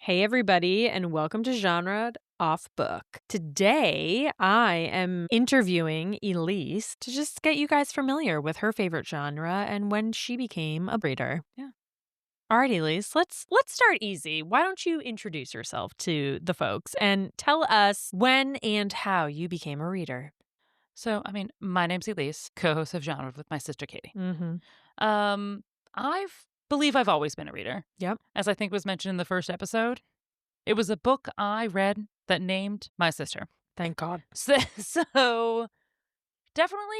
Hey, everybody, and welcome to Genre Off Book. Today, I am interviewing Elyse to just get you guys familiar with her favorite genre and when she became a reader. Yeah. All right, Elyse, let's start easy. Why don't you introduce yourself to the folks and tell us when and how you became a reader? So, my name's Elyse, co-host of Genre with my sister Katy. Mm-hmm. Um, I believe I've always been a reader. Yep. As I think was mentioned in the first episode, it was a book I read that named my sister. Thank God. So definitely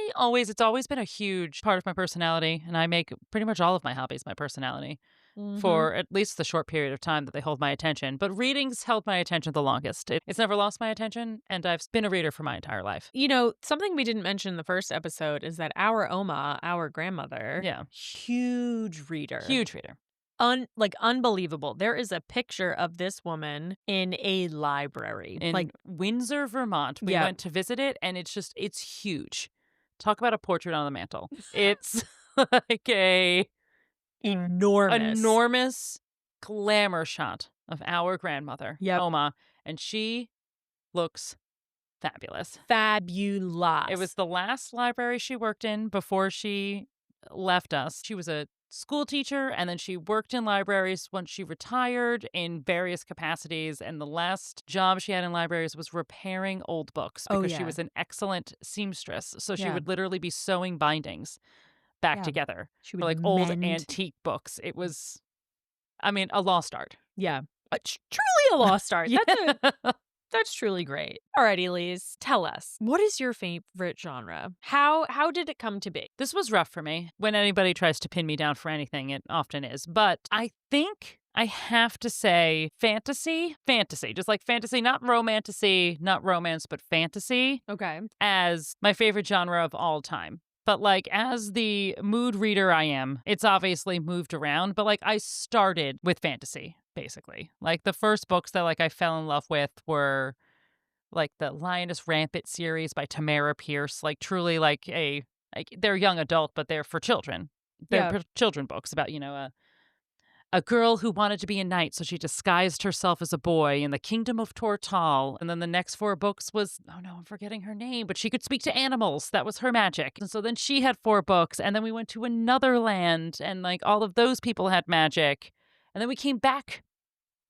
it's always been a huge part of my personality, and I make pretty much all of my hobbies my personality Mm-hmm. for at least the short period of time that they hold my attention. But reading's held my attention the longest. It's never lost my attention, and I've been a reader for my entire life. You know, something we didn't mention in the first episode is that our Oma, our grandmother, Yeah. huge reader. Huge reader. Unbelievable. There is a picture of this woman in a library. In Windsor, Vermont. We Yeah. went to visit it, and it's huge. Talk about a portrait on the mantle. It's like a Enormous. enormous glamour shot of our grandmother, Yep. Oma, and she looks fabulous. Fabulous. It was the last library she worked in before she left us. She was a school teacher, and then she worked in libraries once she retired in various capacities. And the last job she had in libraries was repairing old books Oh, because she yeah. was an excellent seamstress. So she Yeah. would literally be sewing bindings back Yeah. together She for would like old mend. antique books. It was, a lost art. Yeah. Truly a lost art. Yeah. That's truly great. All right, Elise, tell us, what is your favorite genre? How did it come to be? This was rough for me. When anybody tries to pin me down for anything, it often is. But I think I have to say fantasy. Fantasy. Just like fantasy, not romantasy, not romance, but fantasy Okay. as my favorite genre of all time. But like as the mood reader I am, it's obviously moved around. But like I started with fantasy, basically. Like the first books that like I fell in love with were like the Lioness Rampant series by Tamora Pierce, like truly like they're young adult, but they're for children. They're Yeah. children books about, a girl who wanted to be a knight, so she disguised herself as a boy in the kingdom of Tortal. And then the next four books was, oh no, I'm forgetting her name, but she could speak to animals. That was her magic. And so then she had four books, and then we went to another land, and like all of those people had magic. And then we came back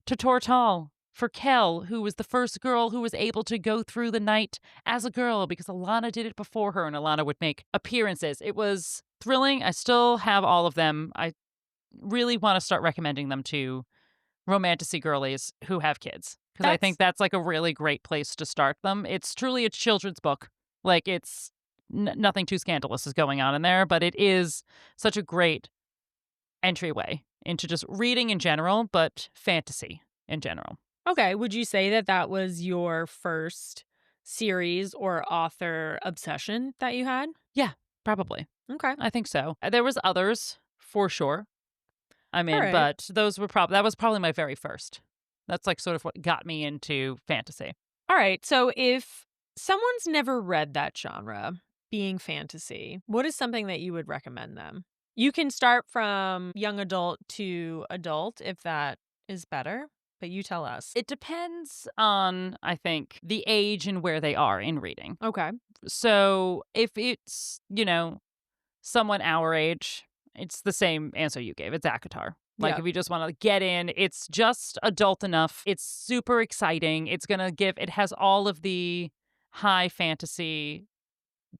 to Tortal for Kel, who was the first girl who was able to go through the night as a girl because Alana did it before her, and Alana would make appearances. It was thrilling. I still have all of them. I really want to start recommending them to romantasy girlies who have kids because I think that's like a really great place to start them. It's truly a children's book. Like it's nothing too scandalous is going on in there, but it is such a great entryway into just reading in general, but fantasy in general. Okay. Would you say that that was your first series or author obsession that you had? Yeah, probably. Okay. I think so. There was others for sure. All right. But those were that was probably my very first. That's like sort of what got me into fantasy. All right. So if someone's never read that genre, being fantasy, what is something that you would recommend them? You can start from young adult to adult if that is better, but you tell us. It depends on, I think, the age and where they are in reading. Okay. So if it's, someone our age, it's the same answer you gave. It's ACOTAR. Like, Yeah. if you just want to get in, it's just adult enough. It's super exciting. It's going to it has all of the high fantasy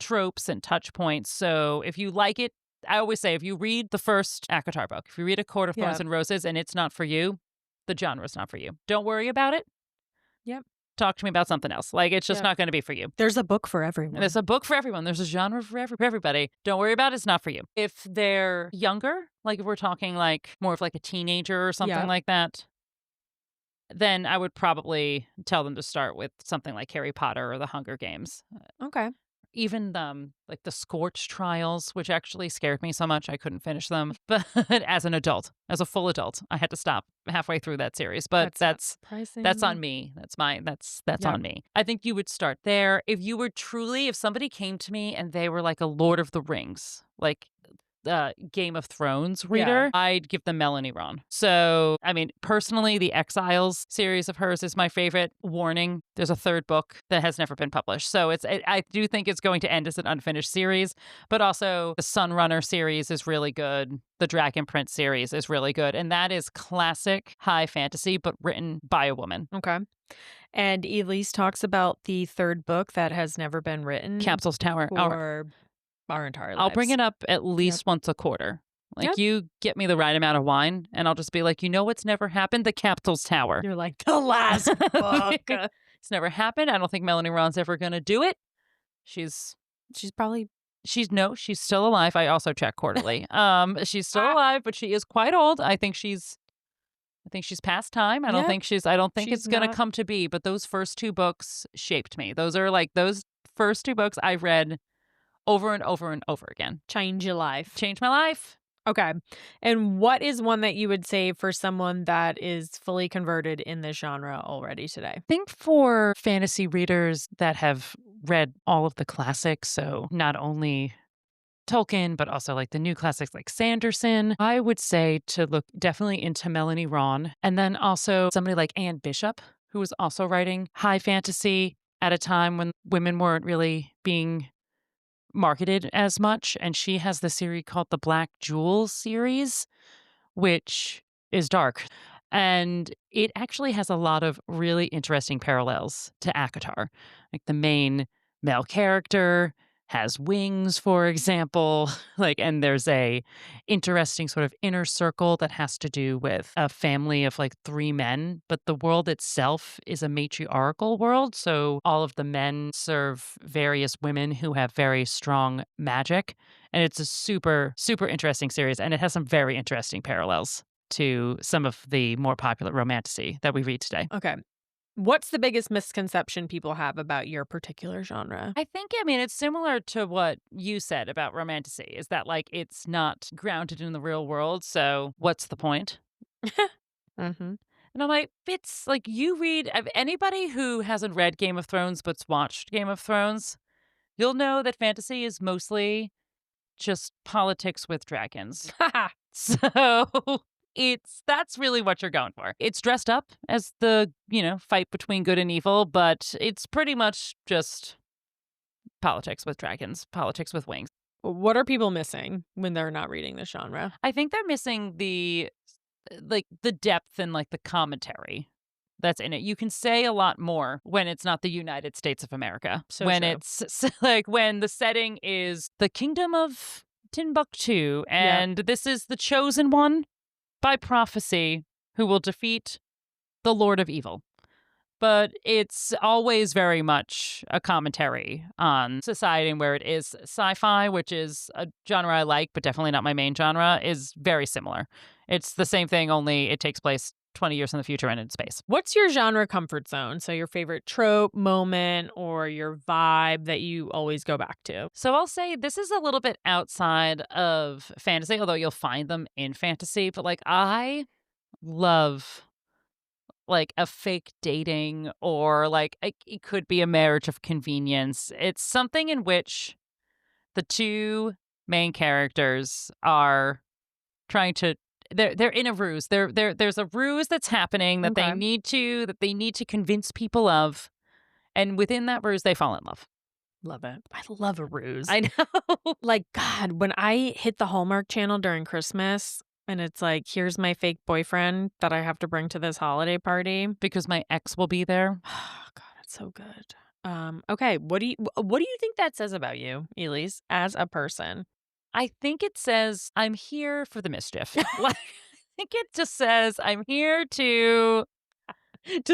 tropes and touch points. So if you like it, I always say if you read the first ACOTAR book, if you read A Court of Thorns Yeah. and Roses and it's not for you, the genre's not for you. Don't worry about it. Yep. Talk to me about something else. Like, it's just Yep. not going to be for you. There's a book for everyone. There's a book for everyone. There's a genre for everybody. Don't worry about it. It's not for you. If they're younger, like if we're talking like more of like a teenager or something Yeah. like that, then I would probably tell them to start with something like Harry Potter or The Hunger Games. Okay. Even like the Scorch trials, which actually scared me so much I couldn't finish them. But as an adult, as a full adult, I had to stop halfway through that series. But that's on me. That's Yeah. on me. I think you would start there. If somebody came to me and they were like a Lord of the Rings, like Game of Thrones reader, I'd give them Melanie Ron. So, I mean, personally, the Exiles series of hers is my favorite. Warning, there's a third book that has never been published. So I do think it's going to end as an unfinished series, but also the Sunrunner series is really good. The Dragon Prince series is really good. And that is classic high fantasy, but written by a woman. Okay. And Elyse talks about the third book that has never been written Capsule's Tower. for our entire lives. I'll bring it up at least once a quarter. Like, you get me the right amount of wine, and I'll just be like, you know what's never happened? The Capsule's Tower. You're like, the last book. It's never happened. I don't think Melanie Ron's ever going to do it. She's still alive. I also check quarterly. She's still alive, but she is quite old. I think she's past time. I don't think it's going to come to be, but those first two books shaped me. Those first two books I read over and over and over again. Change your life. Changed my life. Okay. And what is one that you would say for someone that is fully converted in this genre already today? I think for fantasy readers that have read all of the classics, so not only Tolkien, but also like the new classics like Sanderson, I would say to look definitely into Melanie Ron. And then also somebody like Anne Bishop, who was also writing high fantasy at a time when women weren't really being marketed as much. And she has the series called the Black Jewel series, which is dark. And it actually has a lot of really interesting parallels to ACOTAR. Like the main male character has wings, for example, and there's a interesting sort of inner circle that has to do with a family of like 3 men, but the world itself is a matriarchal world. So all of the men serve various women who have very strong magic. And it's a super, super interesting series. And it has some very interesting parallels to some of the more popular romantasy that we read today. Okay. What's the biggest misconception people have about your particular genre? I think, it's similar to what you said about romantasy, is that, like, it's not grounded in the real world, so what's the point? Mm-hmm. And I'm like, it's like you read, anybody who hasn't read Game of Thrones but's watched Game of Thrones, you'll know that fantasy is mostly just politics with dragons. So that's really what you're going for. It's dressed up as the, fight between good and evil, but it's pretty much just politics with dragons, politics with wings. What are people missing when they're not reading this genre? I think they're missing the depth and like the commentary that's in it. You can say a lot more when it's not the United States of America. So when true. It's like when the setting is the kingdom of Timbuktu and this is the chosen one by prophecy who will defeat the Lord of Evil. But it's always very much a commentary on society and where it is. Sci-fi, which is a genre I like, but definitely not my main genre, is very similar. It's the same thing, only it takes place 20 years in the future and in space. What's your genre comfort zone? So your favorite trope, moment, or your vibe that you always go back to? So I'll say this is a little bit outside of fantasy, although you'll find them in fantasy. But like I love like a fake dating or like it could be a marriage of convenience. It's something in which the two main characters are trying to they're in a ruse. There's a ruse that's happening that they need to convince people of, and within that ruse they fall in love. Love it. I love a ruse. I know. Like, God, when I hit the Hallmark Channel during Christmas and it's like, here's my fake boyfriend that I have to bring to this holiday party because my ex will be there. Oh, God, it's so good. Okay, what do you think that says about you, Elyse, as a person? I think it says I'm here for the mischief. Like, I think it just says I'm here to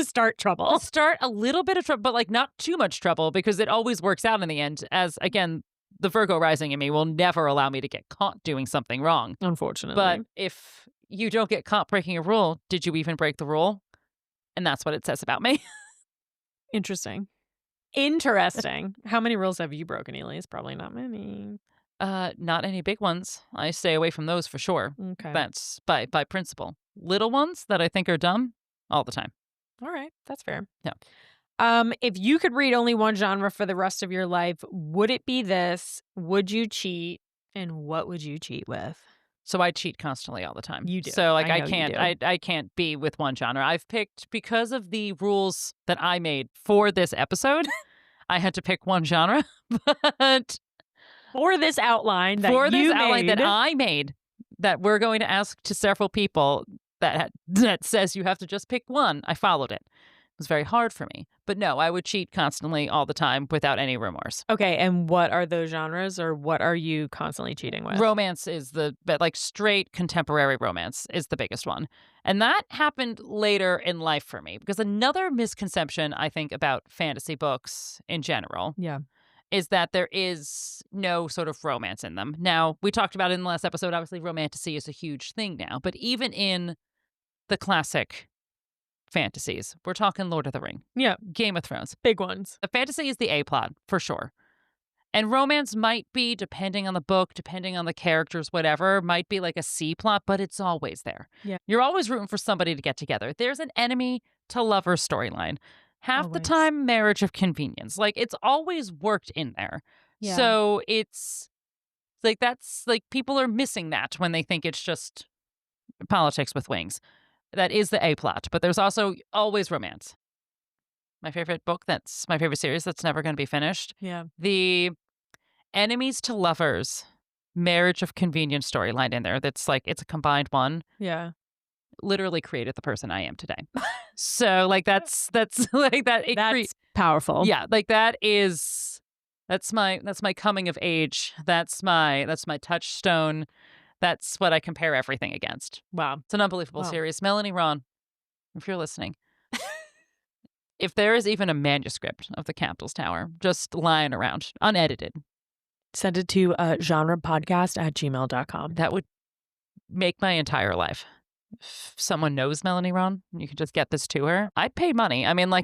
start trouble. Start a little bit of trouble, but like not too much trouble because it always works out in the end. As again, the Virgo rising in me will never allow me to get caught doing something wrong. Unfortunately. But if you don't get caught breaking a rule, did you even break the rule? And that's what it says about me. Interesting. How many rules have you broken, Elyse? Probably not many. Not any big ones. I stay away from those for sure. Okay. That's by principle. Little ones that I think are dumb, all the time. All right. That's fair. Yeah. If you could read only one genre for the rest of your life, would it be this? Would you cheat? And what would you cheat with? So I cheat constantly all the time. You do. So like I I know you can't do. I can't be with one genre. I've picked because of the rules that I made for this episode. I had to pick one genre, but For this outline that for this you outline made. that I made, that we're going to ask to several people that says you have to just pick one, I followed it. It was very hard for me. But no, I would cheat constantly all the time without any remorse. Okay, and what are those genres, or what are you constantly cheating with? Romance is but like straight contemporary romance is the biggest one. And that happened later in life for me because another misconception I think about fantasy books in general Yeah. is that there is no sort of romance in them. Now, we talked about it in the last episode. Obviously, romantasy is a huge thing now. But even in the classic fantasies, we're talking Lord of the Ring, Yeah. Game of Thrones. Big ones. The fantasy is the A plot, for sure. And romance might be, depending on the book, depending on the characters, whatever, might be like a C plot, but it's always there. Yeah. You're always rooting for somebody to get together. There's an enemy to lover storyline. Half the Always. time, marriage of convenience. Like, it's always worked in there. Yeah. So it's like, that's like, people are missing that when they think it's just politics with wings. That is the A plot, but there's also always romance. My favorite book, that's my favorite series that's never going to be finished. Yeah. The enemies to lovers, marriage of convenience storyline in there. That's like, it's a combined one. Yeah. Literally created the person I am today. So like that's like that. That's powerful. Yeah, like that's my coming of age. That's my touchstone. That's what I compare everything against. Wow. It's an unbelievable Wow. series. Melanie Ron, if you're listening, if there is even a manuscript of the Capitol's Tower just lying around, unedited, Send it to genrepodcast@gmail.com. that would make my entire life. If someone knows Melanie Ron, you could just get this to her. I'd pay money. I mean, I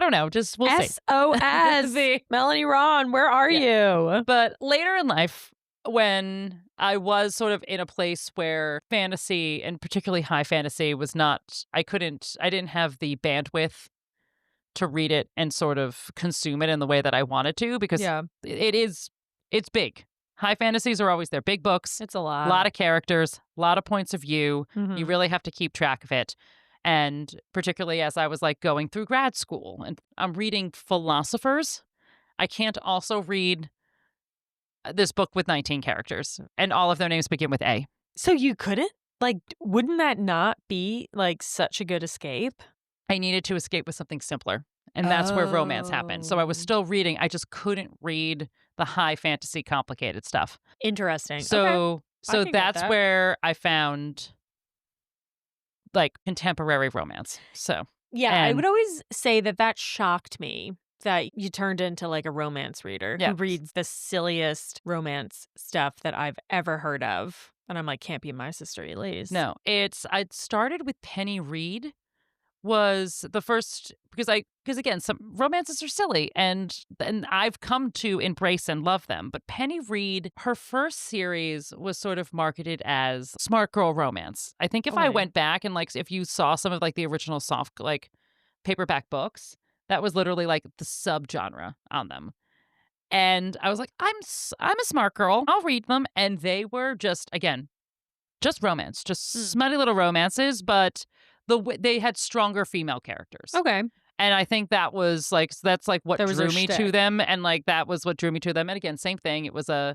don't know. Just we'll see. SOS. Melanie Ron, where are you? But later in life, when I was sort of in a place where fantasy, and particularly high fantasy, was not, I didn't have the bandwidth to read it and sort of consume it in the way that I wanted to, because Yeah. it's big. High fantasies are always there. Big books, It's a lot. a lot of characters, a lot of points of view. Mhm. You really have to keep track of it. And particularly as I was like going through grad school and I'm reading philosophers, I can't also read this book with 19 characters and all of their names begin with A. So you couldn't? Like, wouldn't that not be like such a good escape? I needed to escape with something simpler. And that's where romance happened. So I was Oh. still reading. I just couldn't read the high fantasy complicated stuff. Interesting. Okay. So I can get that's that. where I found like contemporary romance. So Yeah, I and- would always say that shocked me that you turned into like a romance reader Yeah. who reads the silliest romance stuff that I've ever heard of. And I'm like, can't be my sister Elyse. no, I started with Penny Reed was the first because again, some romances are silly and I've come to embrace and love them. But Penny Reed, her first series was sort of marketed as smart girl romance. I think if I Okay. went back and like if you saw some of like the original soft like paperback books, that was literally like the subgenre on them. And I was like, I'm a smart girl. I'll read them. And they were just, again, just romance, just smutty little romances, but they had stronger female characters. Okay. And I think that was like, that's like what That was drew her me to shtick. them. And like, that was what drew me to them. And again, same thing. It was her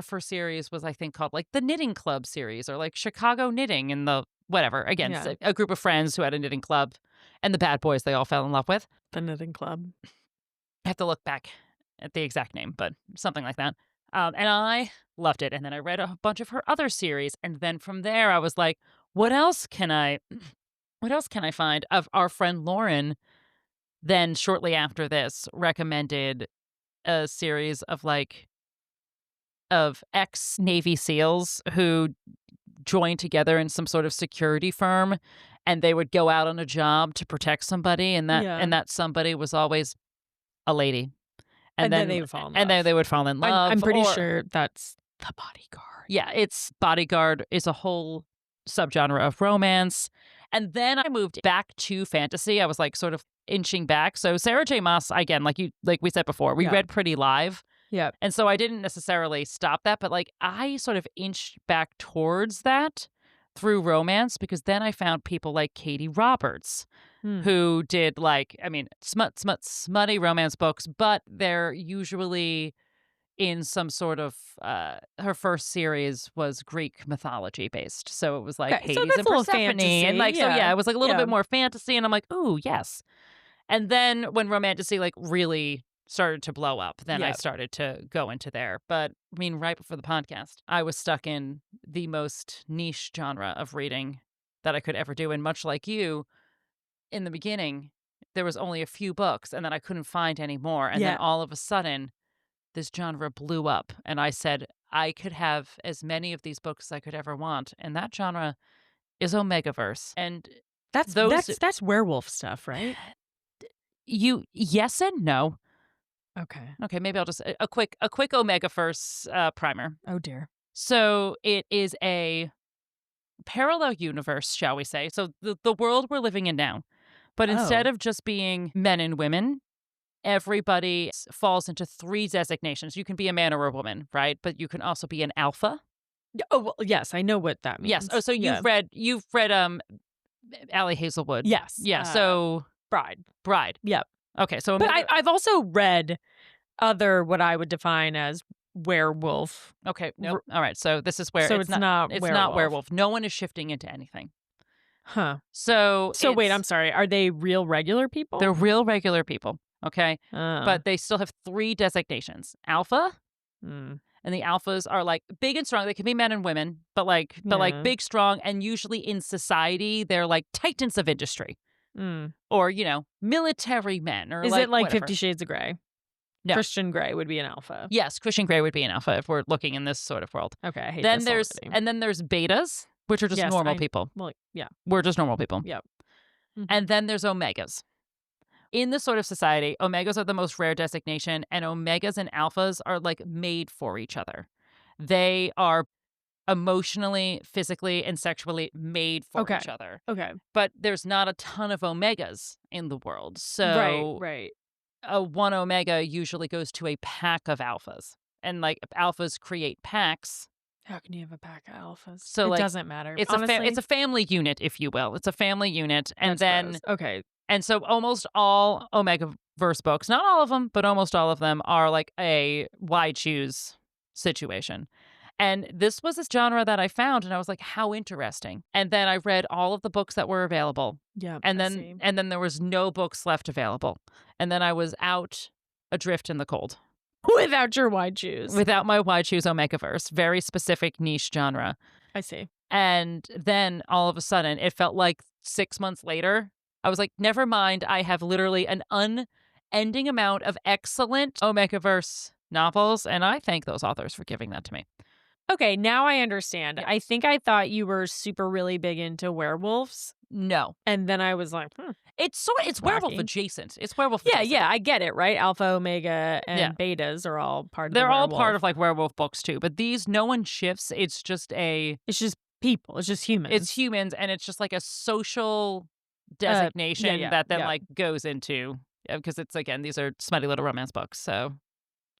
first series was, I think, called like the Knitting Club series or like Chicago Knitting and the whatever. Again, Yeah. a group of friends who had a knitting club and the bad boys they all fell in love with. The Knitting Club. I have to look back at the exact name, but something like that. And I loved it. And then I read a bunch of her other series. And then from there, I was like, what else can I find? Of our friend Lauren, then shortly after this, recommended a series of ex-Navy SEALs who joined together in some sort of security firm, and they would go out on a job to protect somebody, and that somebody was always a lady. And then they would fall in love. And then they would fall in love. I'm pretty sure that's The Bodyguard. Yeah, it's Bodyguard is a whole subgenre of romance. And then I moved back to fantasy. I was like sort of inching back. So Sarah J. Maas, again, like we said before, we Yeah. read Pretty Live. Yep. And so I didn't necessarily stop that, but like I sort of inched back towards that through romance because then I found people like Katy Roberts Hmm. who did like, I mean, smutty romance books, but they're usually in some sort of her first series was Greek mythology based. So it was like Okay, so Hades that's and a little Persephone and fantasy. like so Yeah. yeah, it was like a little Yeah. bit more fantasy and I'm like, "Ooh, yes." And then when romantasy like really started to blow up, then I Yep. started to go into there. But I mean, right before the podcast, I was stuck in the most niche genre of reading that I could ever do and much like you, in the beginning, there was only a few books and then I couldn't find any more and then Yeah. all of a sudden this genre blew up and I said I could have as many of these books as I could ever want and that genre is Omegaverse and That's those that's that's werewolf stuff, right? you yes and no. Okay. Okay, maybe I'll just a quick Omegaverse primer. Oh dear. So it is a parallel universe, shall we say? So the world we're living in now, but instead Oh. of just being men and women, everybody falls into three designations. You can be a man or a woman, right? But you can also be an alpha. Oh, well, yes, I know what that Yes. Oh, means. so Yeah. you've read Allie Hazelwood. Yes. Yeah. So Bride. Bride. Yep. Okay. So But I've also read other what I would define as werewolf. okay. Nope. All right. So this is where So it's not it's not werewolf. werewolf. No one is shifting into anything. Huh. So So wait, I'm it's sorry. Are they real regular people? they're real regular people. Okay. Oh. But they still have three designations. Alpha, Mm. and the alphas are like big and strong. They can be men and women, but like Yeah. big, strong, and usually in society they're like titans of industry Mm. or military men or Is like it like whatever. 50 Shades of Grey? No. Christian Grey would be an alpha. Yes, Christian Grey would be an alpha if we're looking in this sort of world. Okay, I hate Then this there's already. and then there's betas, which are just Yes, normal people. Well, yeah. We're just normal people. Yep. Mhm. And then there's omegas. In this sort of society, omegas are the most rare designation, and omegas and alphas are like made for each other. They are emotionally, physically, and sexually made for Okay. each other. Okay. But there's not a ton of omegas in the world. Right, So right. one omega usually goes to a pack of alphas. And like alphas create packs. How can you have a pack of alphas? So It like doesn't matter. it's Honestly, it's a family unit, if you will. It's a family unit. And that's then gross. Okay. and so almost all Omegaverse books, not all of them, but almost all of them are like a why choose situation. And this was this genre that I found and I was like, how interesting. And then I read all of the books that were available. Yeah. And I then see. and then there was no books left available. And then I was out adrift in the cold Without your wide shoes. without my why choose Omegaverse, very specific niche genre. I see. And then all of a sudden it felt like 6 months later I was like, never mind. I have literally an unending amount of excellent Omegaverse novels, and I thank those authors for giving that to me. Okay, now I understand. Yeah. I think I thought you were super really big into werewolves. No, And then I was like, it's werewolf Wacky. adjacent. It's werewolf. yeah, adjacent. yeah, I get it, right? Alpha, Omega, and Yeah. betas are all part of They're the all werewolf. part of like werewolf books too, but these no one shifts. It's just It's just people. It's just humans. it's humans, and it's just like a social designation yeah, that then yeah. like goes into because it's again these are smutty little romance books, so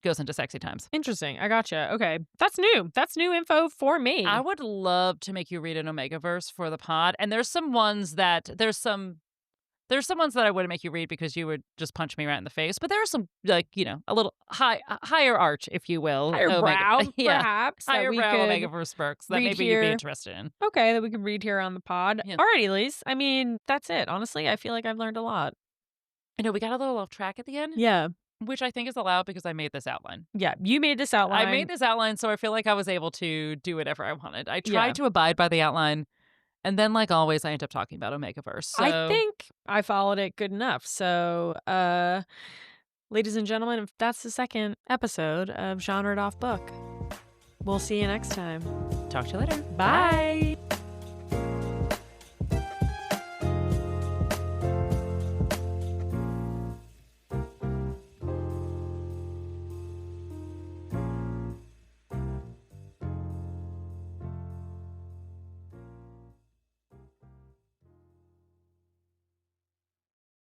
goes into sexy times. Interesting. I gotcha. Okay. That's new. That's new info for me. I would love to make you read an Omegaverse for the pod. And there's some ones that there's some ones that I wouldn't make you read because you would just punch me right in the face. But there are some like, a little higher arch, if you will. Higher brow, yeah. perhaps. that Higher we brow could Omegaverse books that read maybe you'd be here. interested in. Okay, that we could read here on the pod. Yeah. Alrighty, Elyse. I mean, that's it. Honestly, I feel like I've learned a lot. I know we got a little off track at the end, Yeah. which I think is allowed because I made this outline. Yeah. You made this outline. I made this outline, so I feel like I was able to do whatever I wanted. I tried Yeah. to abide by the outline. And then, like always, I end up talking about Omegaverse. So I think I followed it good enough. So, ladies and gentlemen, if that's the second episode of Genred Off Book, we'll see you next time. talk to you later. Bye.